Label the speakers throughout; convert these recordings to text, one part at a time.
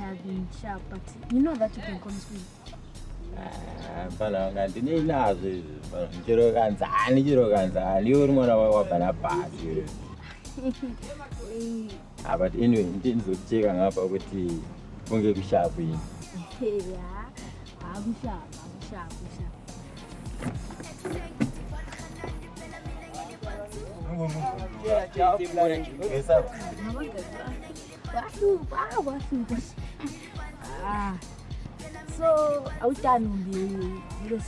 Speaker 1: have been sharp, but you know that you can convince me.
Speaker 2: But anyway, didn't check up with the Fungi sharp.
Speaker 1: Yeah, I'll be sharp. So, I will tell you the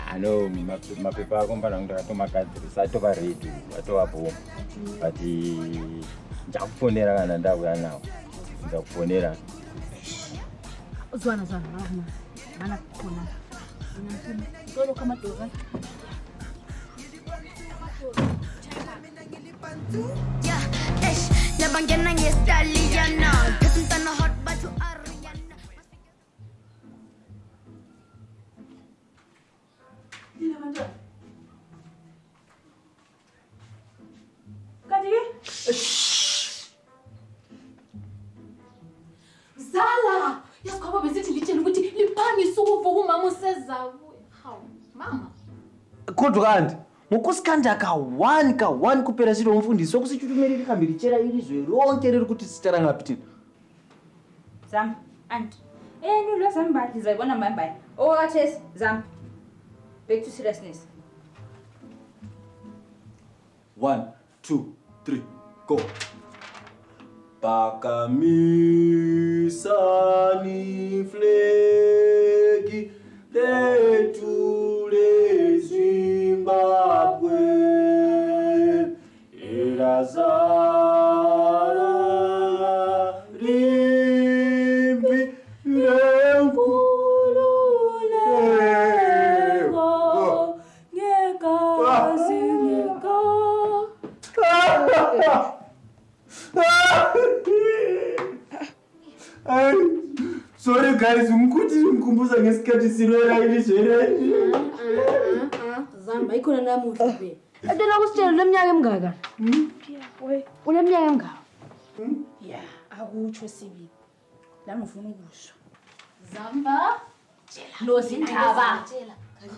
Speaker 2: I know my people are going to my country, side of a radio, at our home. But the Japonera and that we are now. Japonera.
Speaker 1: Zwana,
Speaker 3: yeah, nabangena ngeStaliyana, kasintana hot but to Ariana.
Speaker 1: Zala, yasikhoba besithi litshela ukuthi liphangise ukuvuka umama usezayo. Hawu, mama.
Speaker 4: Kodwa kanti ngokusikanda ka1 kuphela silo umfundisi sokusithi umele lihambe litshela ilizwe lonke leli ukuthi sitshela ngaphi thina.
Speaker 5: Zamba, aunt. No lo Zamba ndizayibona mbaya. Wathesi Zamba. Back to seriousness.
Speaker 4: 1, 2, 3, go. Pakamisani flegi letule Zimbabwe Erazara rimpi lenkululeko ngekazi Sorry guys, umkhumbuza ngesikhathi silwela ilizwe.
Speaker 1: Zamba ikhona namuhla be. Adela kusitshela leminyaka emingaka. Uleminyaka emingaka?
Speaker 5: Yeah, akutsho sibi. La ngifuna ukusho.
Speaker 1: Zamba,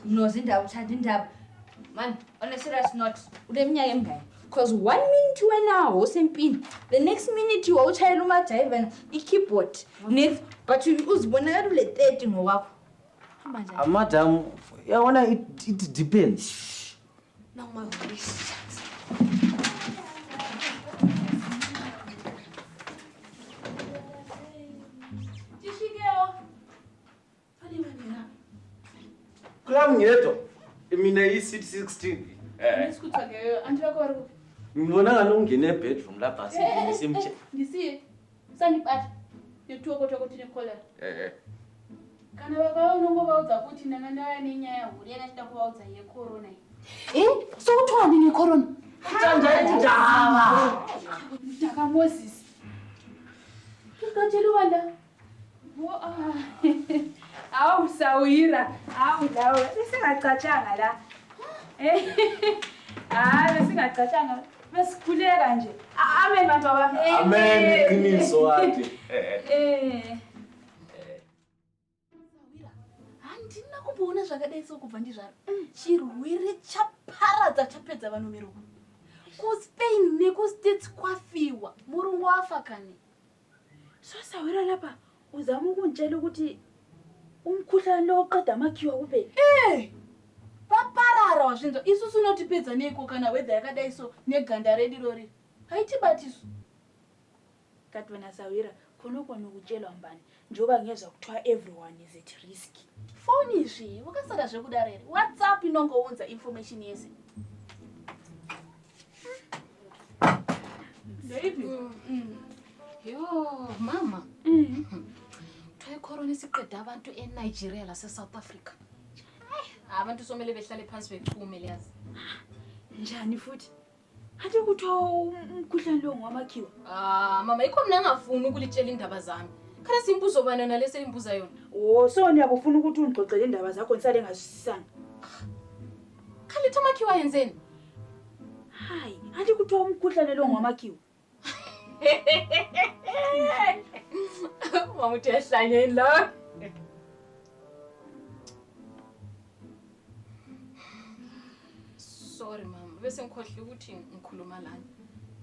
Speaker 5: Nozindaba uthanda indaba. Man, on a serious note, uleminyaka emingaka? Because 1 minute wena usempini, the next minute you utshayela umajive ikeyboard. Next, but uzibonakala ule 30 ngokwakho.
Speaker 4: Madam, yabona it depends.
Speaker 1: Now my voice. Seagirl.
Speaker 4: Klam ngeto. Mina i16.
Speaker 1: Nisikutha ke anti yakho wari.
Speaker 4: Ngibona ngani ungene bedroom lapha sisemche.
Speaker 1: Ndisiye. Saniphatha. Yethuko ukuthi nikholela. Kana bakaona ngoba uza kuthi nana nawe nenyaya hulena sitakuba uza yecorona. Sokuthiwa nini icorona?
Speaker 4: Kanjani ndaba?
Speaker 1: Mtaka Moses. Ukatshela wanda.
Speaker 5: Awu sawira, awu lawo singacatshanga la. Besingacatshanga besikhuleka nje. Amen bantu baba.
Speaker 4: Amen iqiniso wathi.
Speaker 1: Handina kubona zvakadai sokubva ndizvaro. Chirwere chaparadza chapedza vanhu miruku. KuSpain nekuStates kwafiwa. Murungu wafa kani.
Speaker 5: Sawira lapha uzama ukuntshela ukuthi umkhuhlane lo oqeda amakhiwa kuphela.
Speaker 1: Vaparara wazvinzwa. Isusu unotipedza neko kana weather yakadai so neganda redirori. Haitibatisu.
Speaker 5: Kati wena Sawira khonoko nokutshelwa mbani njoba ngezwa kuthiwa everyone is at risk.
Speaker 1: Phone izvi wakasara zvekudarere. WhatsApp inongounza information yese.
Speaker 5: Baby.
Speaker 1: Yo mama. Thoye corona isiqeda abantu eNigeria la South Africa. Abantu somele behlale phansi bechume yazi.
Speaker 5: Njani futhi? Hathi kuthiwa umkhuhlane lo ngwamakhiwa.
Speaker 1: Mama ikho mina ngafuni ukulitshela indaba zami. Khale simbuzo bana nalese limbuza yona.
Speaker 5: So niyakufuna ukuthi ungixoxele indaba zakho nisale ngazisisana.
Speaker 1: Khale thomakhiwa yenzeni?
Speaker 5: Hayi, hathi kuthiwa umkhuhlane lo ngwamakhiwa. Mama uthi yahlanya la. Sorry mama, bese ngikhohle ukuthi ngikhuluma lana.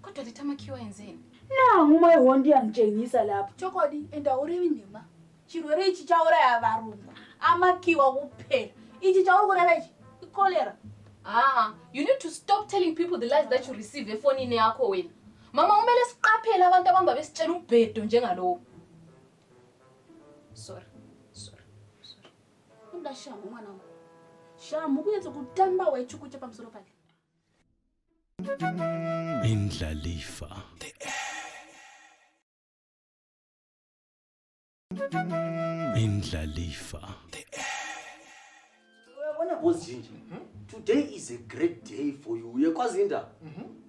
Speaker 5: Kodwa lithi amakhiwa yenzeni?
Speaker 1: Nangu uma iHonde yangitshengisa lapho. Chokodi enda urevi nema. Chirwere ichi chauraya varungu. Amakhiwa kuphela. Ichi chauraya ichi ikolera.
Speaker 5: You need to stop telling people the lies that you receive efonini yakho wena. Mama umele siqaphela abantu abamba besitshela ubhedo njengalowo. Sorry.
Speaker 1: Unda shamu mwana wangu. Shamu kuyenza kutamba wechukuche pamusoro pake.
Speaker 6: Indlalifa. Indlalifa.
Speaker 4: Uyabona boss Jinji, today is a great day for you. Uyakwazi inda?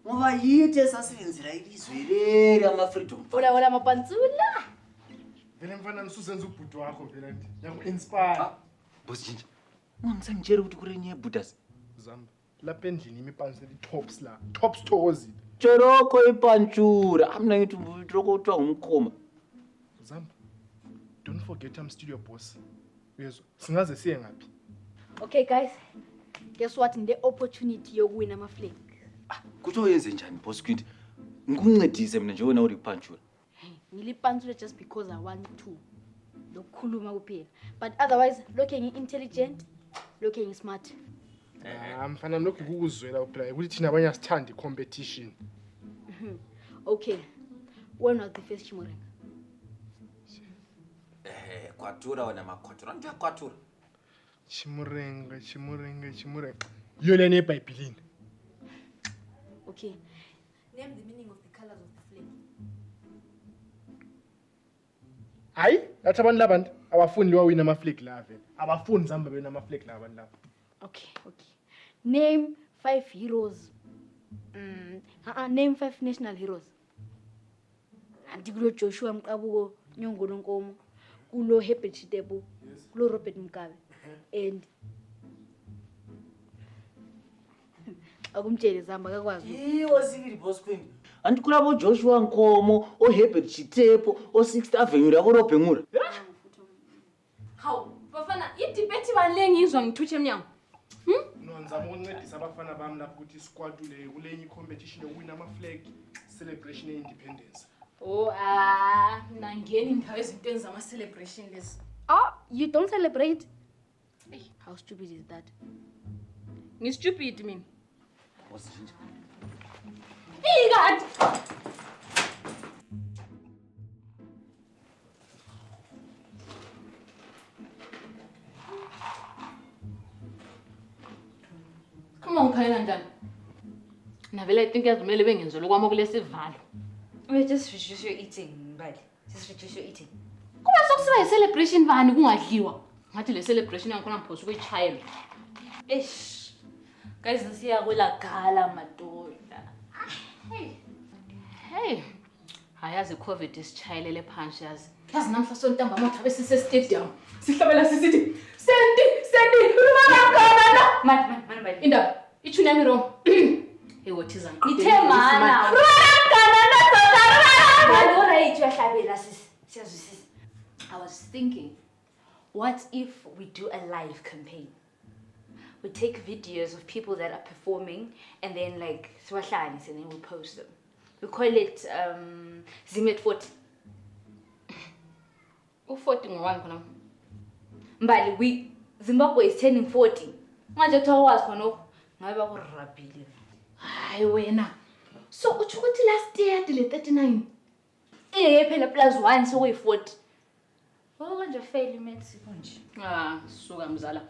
Speaker 4: Ngoba yithi esasebenzela ilizwe leli ama-freedom.
Speaker 1: Ola mapantsula.
Speaker 7: Vele mfana nisusenza ubhuti wakho vele nje. Ngiyaku-inspire.
Speaker 4: Boss Jinji, ungangitshela ukuthi kurenye yebhutas.
Speaker 7: Zamba, lapha endlini imipansi eli-tops la. Top stores.
Speaker 4: Cheroko ipantshura. Mina ngithi umuntu kuthiwa ngumkhoma.
Speaker 7: Zamba, don't forget I'm studio boss. Uyezwa, singaze siye ngaphi?
Speaker 1: Okay guys. Guess what? The opportunity yokuwina ama-flag.
Speaker 4: Kuthiwa yenze njani boss Squint? Ngikuncedise mina nje wena uripantshura.
Speaker 1: Ngilipantsule just because I want to. Lokukhuluma kuphela. But otherwise, looking intelligent, looking smart.
Speaker 7: Mfana lokhu kukuzwela uphela ukuthi thina abanye asithandi competition.
Speaker 1: Okay. When was the first Chimurenga?
Speaker 4: Kwatura wena makwatura. Nje kwatura.
Speaker 7: Chimurenga. Yona neBhayibhelini.
Speaker 1: Okay. Name the meaning of the colors of the flag.
Speaker 7: Hayi, lathi abantu labantu abafuni liwawina ama-flag la vele. Abafuni Zamba bena ama-flag la abantu laba.
Speaker 1: Okay. Name 5 heroes. Name 5 national heroes. Antikulo Joshua Mqabuko, Nyongolo Nkomo, kulo Herbert Chitebo, kulo Robert Mugabe, and akumtshele Zamba kakwazi.
Speaker 4: Yiwo sibili boss Squint. Andikulabo Joshua Nkomo, Herbert Chitepo, 6th Avenue la korobhengura.
Speaker 5: Hawu, bafana idebate bani ngizwa ngithutshe emnyango.
Speaker 7: No, ngizama ukuncedisa abafana bami lapho ukuthi isikwatule kulenye competition yokuwina ama-flag celebration ye-independence.
Speaker 5: Nangeni indawo ezintweni zama-celebration lezi.
Speaker 1: You don't celebrate? Hey, how stupid is that?
Speaker 5: Ngi-stupid mina.
Speaker 4: Boss Jinji.
Speaker 5: God! Come on, Kayanda. Navela, I think as mele bengenzo lokwama kulesivalo. Wait, just reduce your eating, buddy. Just reduce your eating.
Speaker 1: Kuba sokusiba celebration bani kungadliwa? Ngathi le celebration yakhona ngiphosa ukuyichayela.
Speaker 5: Eish. Guys, nsiya kwela gala madoda.
Speaker 1: Hey. Hayazi COVID isichayelele phansi yazi. Yazi namhla sontamba motha besise stadium. Sihlabela sisithi sendi rumana
Speaker 5: Man, buddy.
Speaker 1: Indaba ichuni yami wrong. Hey what is an?
Speaker 5: Ithe mana. I was thinking, what if we do a live campaign? We take videos of people that are performing and then like and then we post them. We call it Zima at 40.
Speaker 1: 40 ngowani khona?
Speaker 5: Mbali, Zimbabwe is turning 40. Manje kuthiwa wazi khona ngabe bakurabhile.
Speaker 1: Hayi wena. So uthi ukuthi last year dile 39.
Speaker 5: Phela plus 1 so we 40. Kanje fail imaths konje.
Speaker 1: Suka mzala.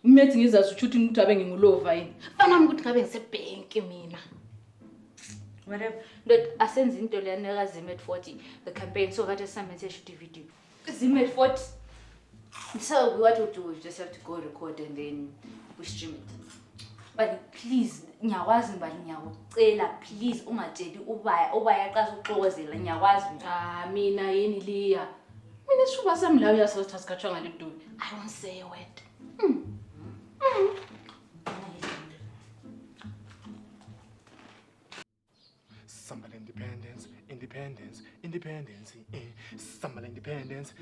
Speaker 1: Imaths ngizazi ukuthi ukuthi abe ngingulova yini. Fana ukuthi ngabe ngisebhenki mina.
Speaker 5: Whatever. But asenze into lena ka Zima at 40 the campaign so that some shoot video. Zima at 40. So what we do, we just have to go record and then we stream it. But please, nyawazi mbali nyakucela please ungatsheli ubaya xa uxokozela nyawazi.
Speaker 1: Mina yini Liya. Mina ishuba sami la uyasathi asikhatshwa ngale Dube. I won't say a word.
Speaker 7: Samba independence independence, Samba independence,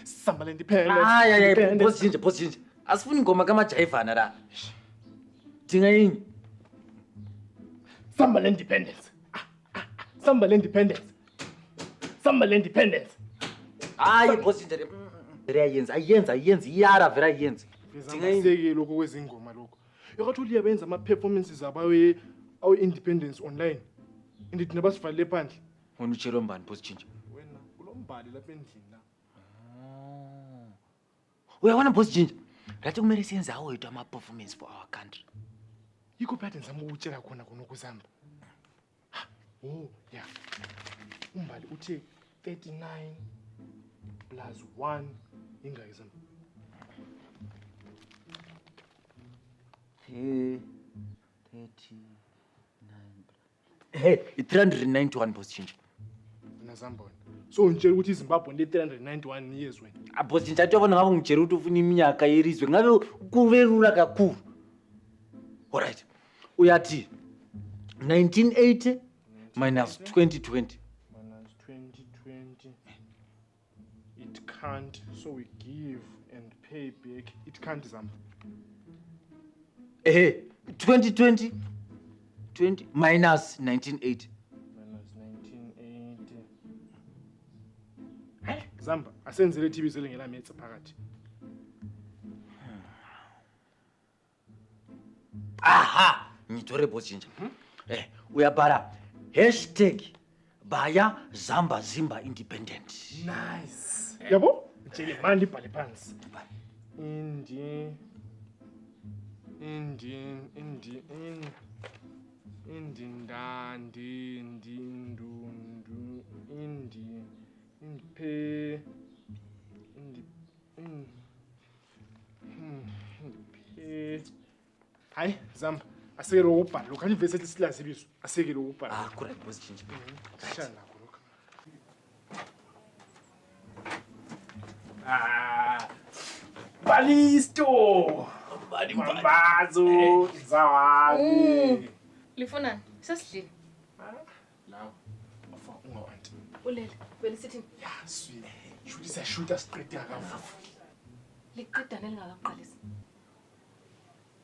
Speaker 7: Samba independence.
Speaker 4: Boss Ginger. Asifuni ngoma kama Jaivana la. Dinga yini?
Speaker 7: Samba independence. Samba independence.
Speaker 4: Hayi Boss Ginger. Ayenza iyara vera ayenza.
Speaker 7: Dinga yini lokho kwezingoma lokho. Yakathi uliya benza ama performances abawe independence online. Indithi nabasivale phandle.
Speaker 4: Wena utshelo mbani Boss Ginger?
Speaker 7: Wena ulombali lapha endlini la.
Speaker 4: Uyabona Boss Ginger? Lathi kumele siyenze awethu ama performance for our country.
Speaker 7: Yikho phela ngizama ukutshela khona kuzamba. Oh, yeah. Umbali uthe 39 plus 1 ingaki Zamba?
Speaker 4: 39. Hey, 391 Boss Ginger.
Speaker 7: Zamba. So ungitshela ukuthi iZimbabwe le 391 years wena.
Speaker 4: Boss Ginger atobona ngabe ngitshela ukuthi ufuna iminyaka yerizwe ngabe kuvelula kakhulu. Alright. Uyathi 1980 minus 2020.
Speaker 7: Minus 2020. It can't, so we give and pay back. It can't Zamba.
Speaker 4: 2020 20 minus 1980.
Speaker 7: Minus 1980. Zamba, asenzele TV selengela metsi phakathi.
Speaker 4: Aha, ngitore Boss Ginger. Uyabhala #Baya Zamba Zimba Independent.
Speaker 7: Nice. Yabo? Mtshele manje ibhale phansi. Hayi Zamba, asekele ukubhala lokho anivese ethi silazi ibizo, asekele ukubhala.
Speaker 4: Correct Boss Ginger.
Speaker 7: Shana nakho lokho. Balisto. Mambazo, zawadi.
Speaker 5: Lifunani? Sesidlile.
Speaker 7: Lawo. Afa ungawanti.
Speaker 5: Ulele, wena sithi
Speaker 7: Ya, sweet. Shoot siyashuta siqede akavuvu.
Speaker 5: liqeda nelingakaqalisi.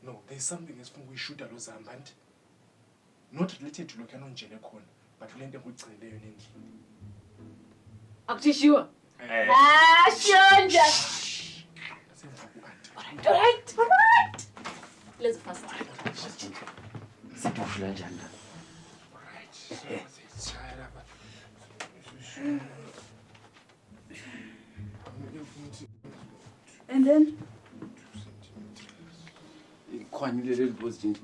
Speaker 7: No, there's something esifuna ukuyishuta lo Zamba nti. Not related to lokho anonjene khona, but lento engigcileyo nendlini.
Speaker 5: Akuthishiwa.
Speaker 7: Eh.
Speaker 5: Shonja.
Speaker 7: Asemva ku-anti.
Speaker 5: Alright. Let's fast.
Speaker 4: Sidufula njani?
Speaker 7: Alright. Sitshaya lapha.
Speaker 1: And then
Speaker 4: Ikhwanyile leli Boss Ginger.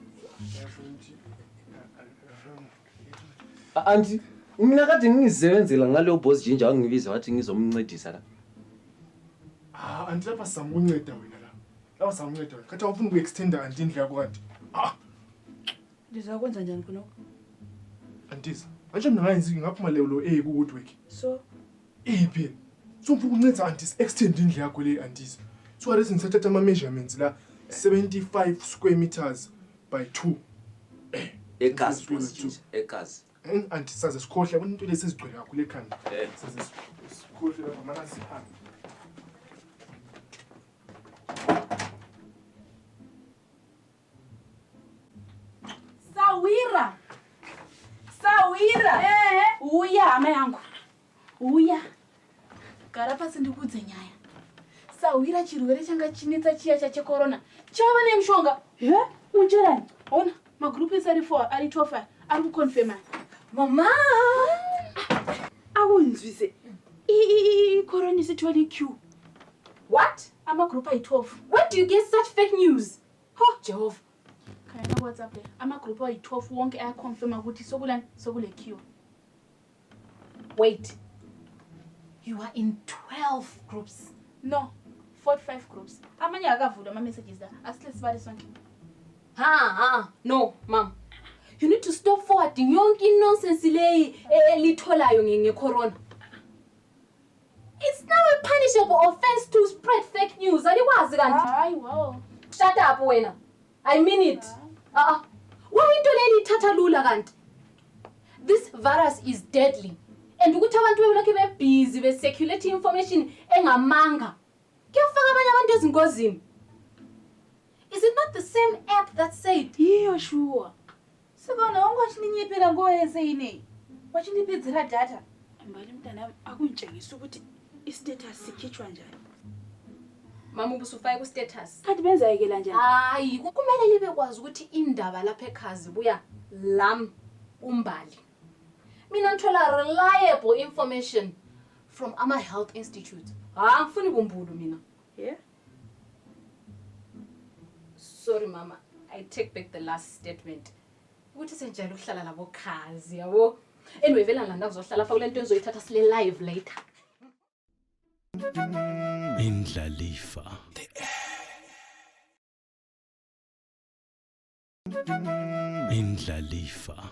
Speaker 4: Auntie, mina kade ngizisebenzela ngalo Boss Ginger wangibiza wathi ngizomncedisa la.
Speaker 7: Anti lapha sizama ukunceda wena la. Lapha sizama ukunceda wena. Khathi awufuna uku-extenda anti indlu yakho kanti.
Speaker 1: ndizakwenza njani khonoko?
Speaker 7: Antiza, manje mina ngayenzi ngaphuma level A ku-Woodwork.
Speaker 1: So
Speaker 7: Phela. So ufuna ukunceda anti extend indlu yakho le antiza. So arese ngithatha ama measurements la 75 square meters by 2.
Speaker 4: Ekas Boss Ginger, ekas.
Speaker 7: Anti saze sikhohle yabona into lesi ezigcwele kakhulu ekhanda. Saze sikhohle lapha mana sihambe.
Speaker 1: Sawira. Uya hama yangu. Uya. Gara pasi ndikudze nyaya. Sawira chirwere changa chinetsa chiya checorona. Chava nemshonga. Unjerani? Ona magroup ari 4 ari 12 ari kuconfirm. Mama. Akunzwise. Corona is 20Q.
Speaker 5: What?
Speaker 1: Ama group ay 12.
Speaker 5: Where do you get such fake news?
Speaker 1: Oh, Jehovah. Kaya na WhatsApp le. Ama group ay 12 wonke ayaconfirm ukuthi sokule Q.
Speaker 5: Wait. You are in 12 groups.
Speaker 1: No, 45 groups. Amanye akavula ama messages la. Asile sibale sonke.
Speaker 5: No, mom. You need to stop forwarding yonke nonsense le elitholayo ngecorona. It's now a punishable offense to spread fake news. Alikwazi kanti?
Speaker 1: Hayi, wow.
Speaker 5: Shut up wena. I mean it. Why into leli thatha lula kanti?
Speaker 1: this virus is deadly. And ukuthi abantu bebelokhu bebusy be-circulating information engamanga. Kuyafaka abanye abantu ezingozini. Is it not the same app that said?
Speaker 5: Yiyo sure. Sibona ungwashininyipela ngoyeseyini. Washiniphedzera data. Mbali mntana akuntshengisa ukuthi istatus sikhitshwa njani.
Speaker 1: Mama ubusufaka ku-status.
Speaker 5: Kanti benzayekela njani?
Speaker 1: Hayi, kumele libe kwazi ukuthi indaba lapha eKhazi buya lam umbali. Mina ngithola reliable information from ama health institute. Angifuni bumbulu mina.
Speaker 5: Yeah.
Speaker 1: Sorry mama, I take back the last statement. Ukuthi senjalo ukuhlala labo Khazi yabo. Anyway, vela la ndakuzohlala fa kule nto enzoyithatha sile live later.
Speaker 6: Indlalifa. Indlalifa.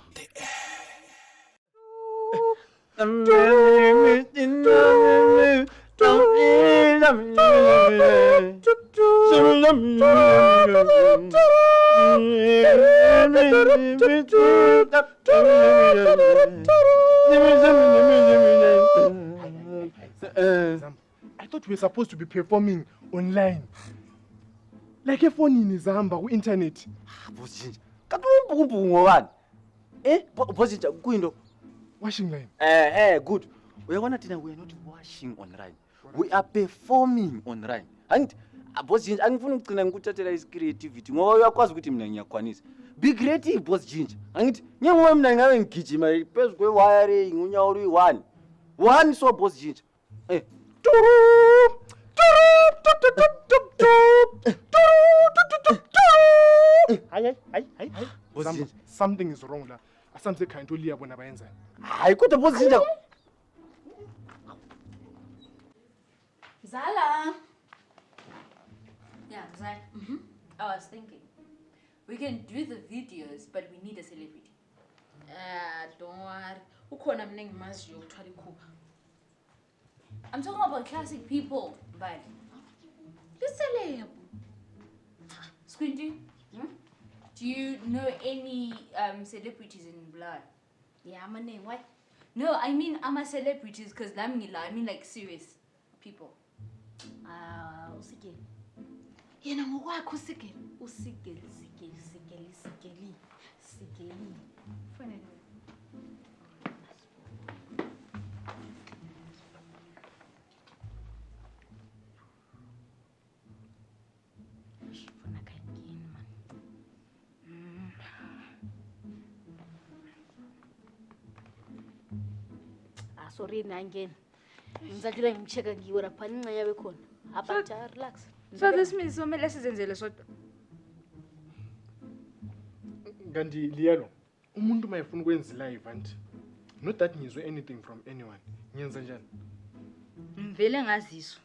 Speaker 7: I thought we were supposed to be performing online. Like a phone in Zamba ku internet.
Speaker 4: Bosijinja. Katumbuku ngobani? Bosijinja kuyinto.
Speaker 7: Washing line.
Speaker 4: Good. Uyabona thina we are not washing online. We are performing online. Angithi Bosijinja angifuni ukugcina ngikuthathela iscreativity ngoba uyakwazi ukuthi mina ngiyakwanisa. Be creative Bosijinja. Angithi njengoba mina ngabe ngigijima phezulu kwe-wiring unyawo luyi-1. One so Bosijinja.
Speaker 7: Something is wrong la. Asamse kha into Liya bona bayenza.
Speaker 4: Hayi kodwa Bosijinja.
Speaker 5: Zala. Yeah, Zala. I was thinking, we can do the videos, but we need a celebrity.
Speaker 1: Don't worry. Ukhona mina engimaziyo ukuthwala ikhupha.
Speaker 5: I'm talking about classic people, but
Speaker 1: Liselebo.
Speaker 5: Squinty, do you know any celebrities in blood?
Speaker 1: Yeah, my name. What?
Speaker 5: No, I mean I'm a celebrities because I mean like serious people.
Speaker 1: Usigeli. Yena ngokwakho usigeli. Usigeli.
Speaker 5: Funny.
Speaker 1: Sorry nangeni. Ngizajula ngimcheka ngiwe lapha inxa yabe khona. Apha relax.
Speaker 5: So this means somele sizenzele sodwa.
Speaker 7: Kanti Liyalo, umuntu mayefuna ukwenza live anti. Not that ngizwe anything from anyone. Ngiyenza njani?
Speaker 5: Mvele ngaziso.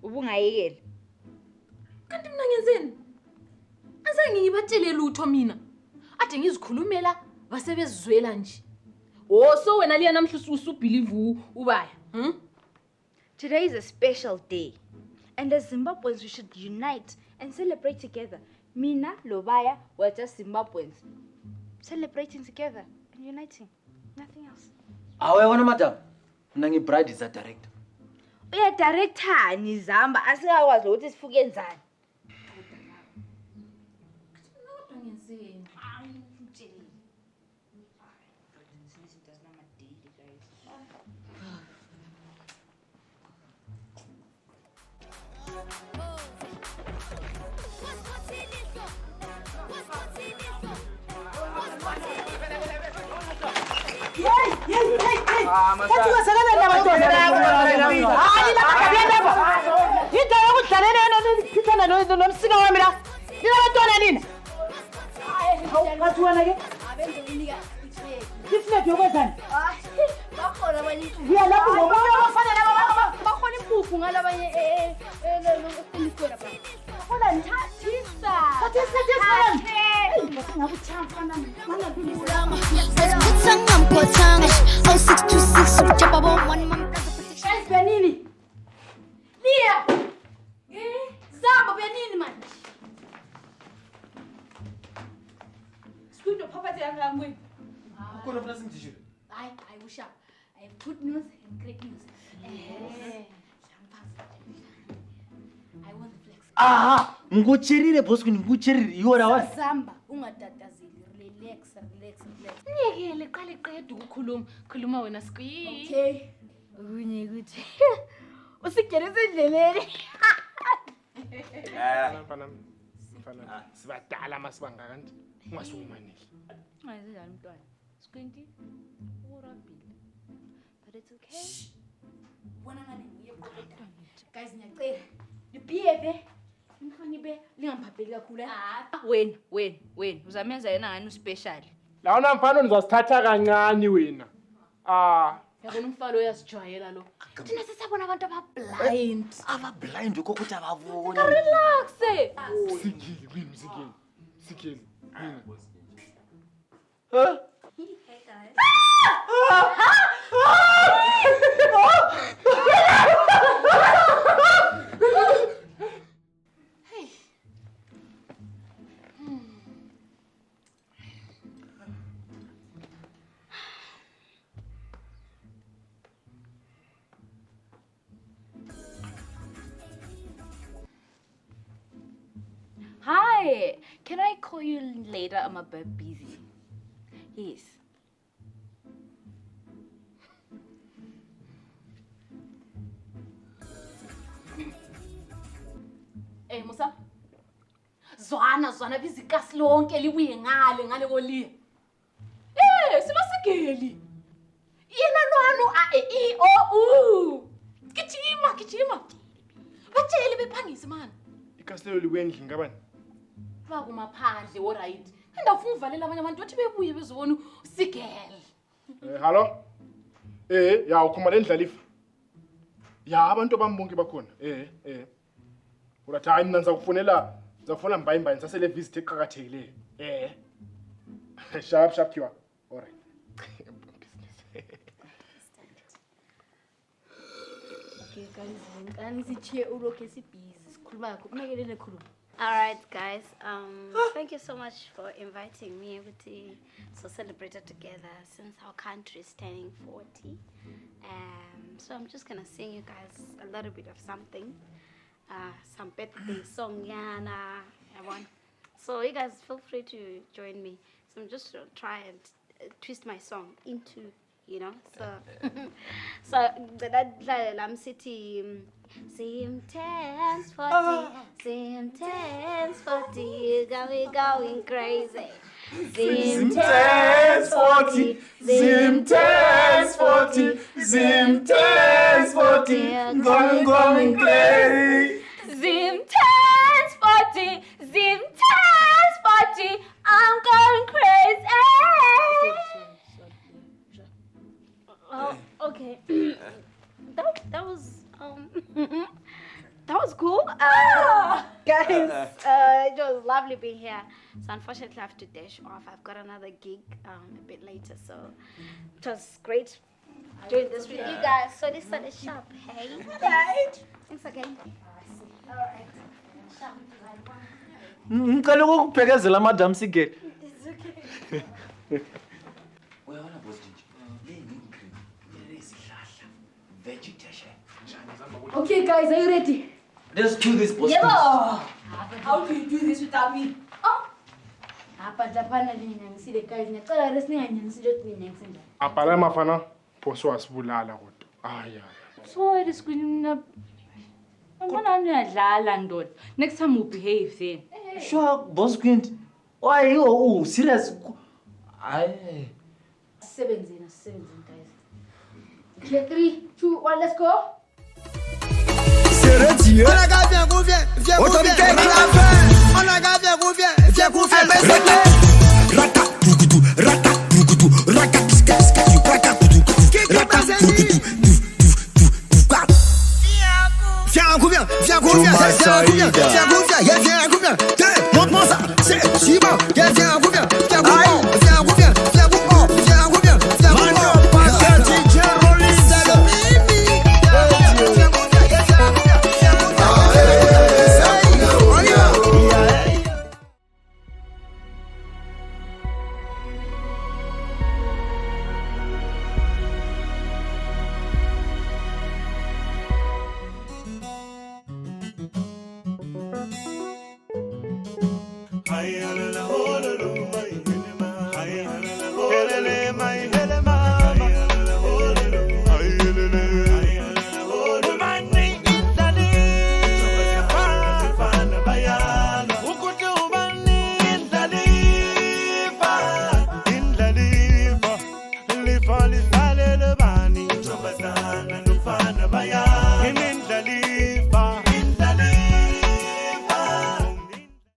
Speaker 5: Ubungayekela.
Speaker 1: Kanti mina ngenzeni? Azange ngibatshele lutho mina. Ade ngizikhulumela base bezizwela nje. So wena Liya namhla usubelieve ubaya.
Speaker 5: Today is a special day. And as Zimbabweans, we should unite and celebrate together. Mina, Baya, we're just Zimbabweans. Celebrating together and uniting. Nothing else.
Speaker 4: Awuyabona madam. Mina ngibride is a director.
Speaker 5: Uya director ni Zamba asingakwazi ukuthi sifuke enzani.
Speaker 1: Kodwa ngenzeni? Zamba benini man. Squint property yangangwe.
Speaker 4: Ukona funa singijishile.
Speaker 1: sharp. I have good news and great news. I want the flex.
Speaker 4: Aha, ngucherire boss kuni ngucherire iora wa.
Speaker 1: Zamba, ungatatazeli, relax.
Speaker 8: Ngeke qale qeda ukukhuluma wena Squint.
Speaker 1: Okay. Unye ukuthi usigereze endleleni.
Speaker 7: Mfana sibadala masibanga kanti ungasukumanile.
Speaker 8: Ayizijani mntwana. Squint urabile. But it's okay.
Speaker 1: Bona ngane ngiye kodwa. Guys ngiyacela. Libhiyeve. Mhloniphe lingamphapheli kakhulu.
Speaker 5: Wena uzamenza yena ngani uspecial.
Speaker 7: Lawona mfana nizasithatha kancane wena.
Speaker 8: Yabona umfalo uyasijwayela lo. Thina sesabona abantu abablind.
Speaker 4: Abablind ukuthi ababoni.
Speaker 8: Relax.
Speaker 7: Sikili wena sikili.
Speaker 4: Huh?
Speaker 3: Hey guys.
Speaker 5: Hi, can I call you later? I'm a bit busy. Yes.
Speaker 8: Musa. Zwana bizikasi lonke libuye ngale koliya. Simasigeli. Yena lwanu u. Gijima. Batshele bephangise man.
Speaker 7: Ikaselo libuye endlini ngabani?
Speaker 8: Bakumaphandle alright. Andafuna uvalela abanye abantu bathi bebuye bezobona uSeagirl.
Speaker 7: Hello? Ya ukhomale Indlalifa. Ya abantu bambonke bakhona. Urathi hayi mina ngizakufuna mbayimbayi ngisasele visit eqhakathekile. Sharp kiwa. Alright.
Speaker 1: Okay guys, ngani sichiye ulokhe sibhizi sikhuluma kumekelele khuluma.
Speaker 3: Alright guys, thank you so much for inviting me to celebrate it together since our country is turning 40. So I'm just gonna sing you guys a little bit of something. Some birthday song, Yana, everyone. So you guys feel free to join me. So I'm just try and twist my song into, so that I'm sitting. Sim 10s 40, Sim 10s 40, you got me going crazy. Sim 10s 40, Sim 10s 40, Sim 10s 40, going crazy.
Speaker 5: Zim 10s 40, Zim 10s 40, I'm going crazy.
Speaker 3: Oh, okay. That was cool. Guys, it was lovely being here. So unfortunately I have to dash off. I've got another gig a bit later. So it was great doing this with you guys. So this is sharp. Hey. Thanks again. Alright.
Speaker 4: Ngicela ukuphekezela madam Seagirl.
Speaker 3: It's okay.
Speaker 4: Uyabona boss Jinji. Le ngicream. Le isihlahla. Vegetation.
Speaker 1: Okay guys, are you ready?
Speaker 4: Let's do this boss.
Speaker 1: Yeah. How do you do this without me? Apa japana linyangisile guys, ngicela rest ninganyangisile ukuthi ninyangisile.
Speaker 7: Apala mafana phoso asibulala kodwa. Aya.
Speaker 5: So this Squint ngibona uyadlala ndoda. Next time you behave then.
Speaker 4: Sure, boss Squint. Why you serious? Aye.
Speaker 1: Seven guys. Okay, 3, 2, 1, let's go.
Speaker 9: On a gardé un gouvier, viens autorité qui l'a fait. On a gardé un gouvier, viens gouvier. Rata, dougoutou, rata, dougoutou, rata, skaskas, rata, dougoutou, rata, dougoutou, viens un gouvier, viens un gouvier, viens un gouvier. Montre-moi ça, c'est si bon. Viens un gouvier, viens un gouvier, viens un gouvier, viens un gouvier, viens un gouvier, viens un gouvier. Higher than